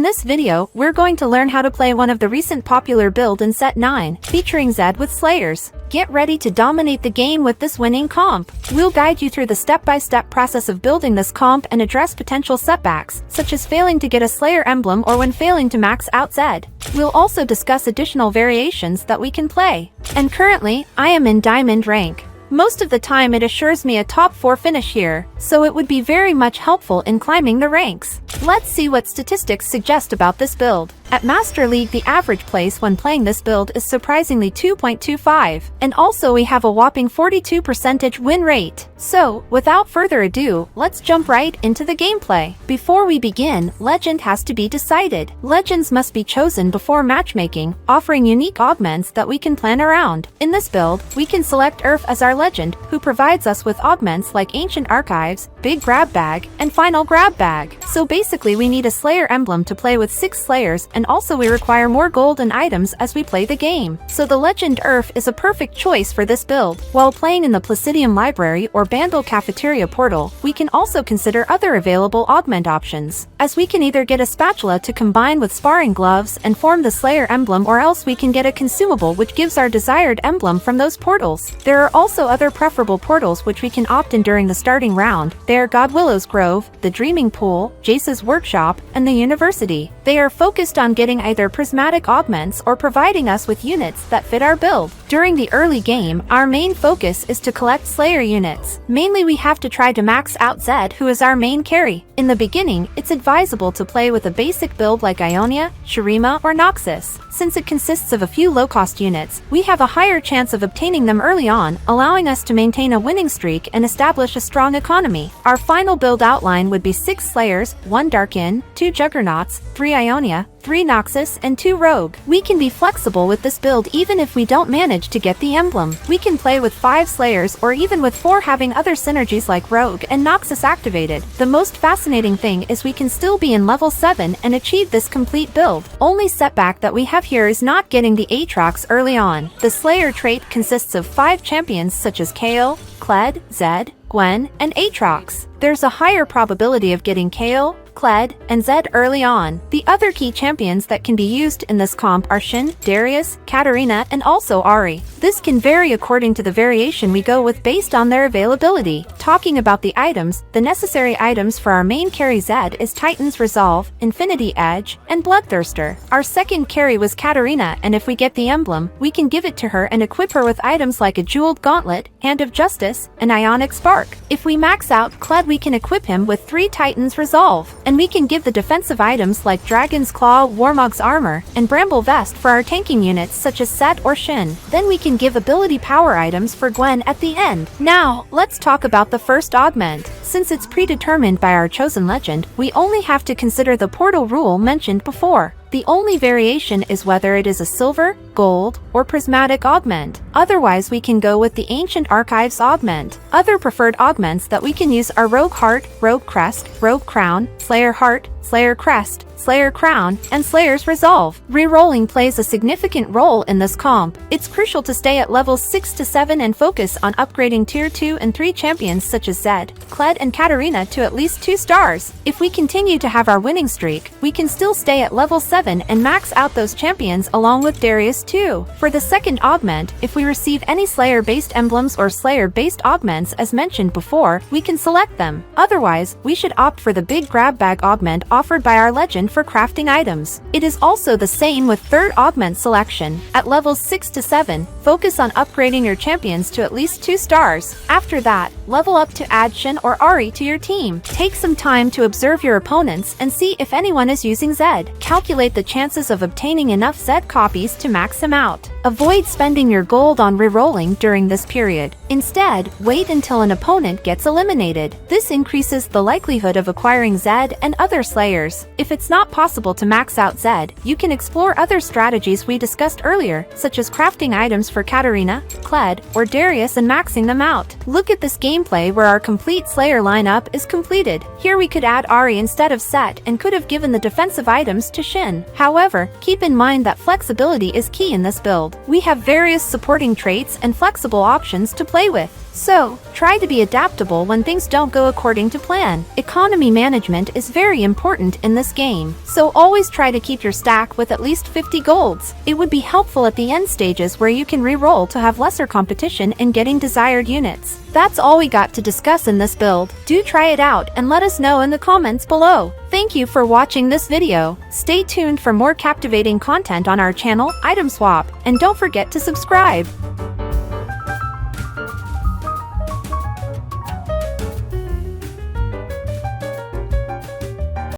In this video, we're going to learn how to play one of the recent popular build in Set 9, featuring Zed with Slayers. Get ready to dominate the game with this winning comp. We'll guide you through the step-by-step process of building this comp and address potential setbacks, such as failing to get a Slayer emblem or when failing to max out Zed. We'll also discuss additional variations that we can play. And currently, I am in Diamond rank. Most of the time it assures me a top 4 finish here, so it would be very much helpful in climbing the ranks. Let's see what statistics suggest about this build. At Master League, the average place when playing this build is surprisingly 2.25, and also we have a whopping 42% win rate. So, without further ado, let's jump right into the gameplay. Before we begin, Legend has to be decided. Legends must be chosen before matchmaking, offering unique augments that we can plan around. In this build, we can select Earth as our legend, who provides us with augments like Ancient Archives, Big Grab Bag, and Final Grab Bag. So basically we need a Slayer emblem to play with 6 Slayers, and also we require more gold and items as we play the game. So the Legend Earth is a perfect choice for this build. While playing in the Placidium Library or Bandle Cafeteria portal, we can also consider other available augment options, as we can either get a spatula to combine with sparring gloves and form the Slayer emblem, or else we can get a consumable which gives our desired emblem from those portals. There are also other preferable portals which we can opt in during the starting round. They are Godwillow's Grove, the Dreaming Pool, Jace's Workshop, and the University. They are focused on getting either prismatic augments or providing us with units that fit our build. During the early game, our main focus is to collect Slayer units. Mainly we have to try to max out Zed, who is our main carry. In the beginning, it's advisable to play with a basic build like Ionia, Shurima, or Noxus. Since it consists of a few low-cost units, we have a higher chance of obtaining them early on, allowing us to maintain a winning streak and establish a strong economy. Our final build outline would be 6 Slayers, 1 Darkin, 2 Juggernauts, 3 Ionia, 3 Noxus, and 2 Rogue. We can be flexible with this build even if we don't manage to get the emblem. We can play with 5 Slayers or even with 4, having other synergies like Rogue and Noxus activated. The most fascinating thing is we can still be in level 7 and achieve this complete build. Only setback that we have here is not getting the Aatrox early on. The Slayer trait consists of 5 champions such as Kayle, Kled, Zed, Gwen, and Aatrox. There's a higher probability of getting Kayle, Kled, and Zed early on. The other key champions that can be used in this comp are Shin, Darius, Katarina, and also Ahri. This can vary according to the variation we go with based on their availability. Talking about the items, the necessary items for our main carry Zed is Titan's Resolve, Infinity Edge, and Bloodthirster. Our second carry was Katarina, and if we get the emblem, we can give it to her and equip her with items like a Jeweled Gauntlet, Hand of Justice, and Ionic Spark. If we max out Kled, we can equip him with 3 Titan's Resolve, and we can give the defensive items like Dragon's Claw, Warmog's Armor, and Bramble Vest for our tanking units such as Set or Shin. Then we can give ability power items for Gwen at the end. Now, let's talk about the first augment. Since it's predetermined by our chosen legend, we only have to consider the portal rule mentioned before. The only variation is whether it is a silver, gold, or prismatic augment. Otherwise, we can go with the Ancient Archives augment. Other preferred augments that we can use are Rogue Heart, Rogue Crest, Rogue Crown, Slayer Heart, Slayer Crest, Slayer Crown, and Slayer's Resolve. Rerolling plays a significant role in this comp. It's crucial to stay at levels 6 to 7 and focus on upgrading tier 2 and 3 champions such as Zed, Kled, and Katarina to at least 2 stars. If we continue to have our winning streak, we can still stay at level 7 and max out those champions along with Darius too. For the second augment, if we receive any Slayer-based emblems or Slayer-based augments as mentioned before, we can select them. Otherwise, we should opt for the Big Grab Bag augment offered by our legend for crafting items. It is also the same with third augment selection. At levels 6 to 7, focus on upgrading your champions to at least 2 stars. After that, level up to add Shin or Ahri to your team. Take some time to observe your opponents and see if anyone is using Zed. Calculate the chances of obtaining enough Zed copies to max him out. Avoid spending your gold on rerolling during this period. Instead, wait until an opponent gets eliminated. This increases the likelihood of acquiring Zed and other Slayers. If it's not possible to max out Zed, you can explore other strategies we discussed earlier, such as crafting items for Katarina, Kled, or Darius and maxing them out. Look at this gameplay where our complete Slayer lineup is completed. Here we could add Ahri instead of Set and could have given the defensive items to Shin. However, keep in mind that flexibility is key in this build. We have various supporting traits and flexible options to play with. So, try to be adaptable when things don't go according to plan. Economy management is very important in this game, so always try to keep your stack with at least 50 golds. It would be helpful at the end stages where you can reroll to have lesser competition in getting desired units. That's all we got to discuss in this build. Do try it out and let us know in the comments below. Thank you for watching this video. Stay tuned for more captivating content on our channel, Item Swap, and don't forget to subscribe.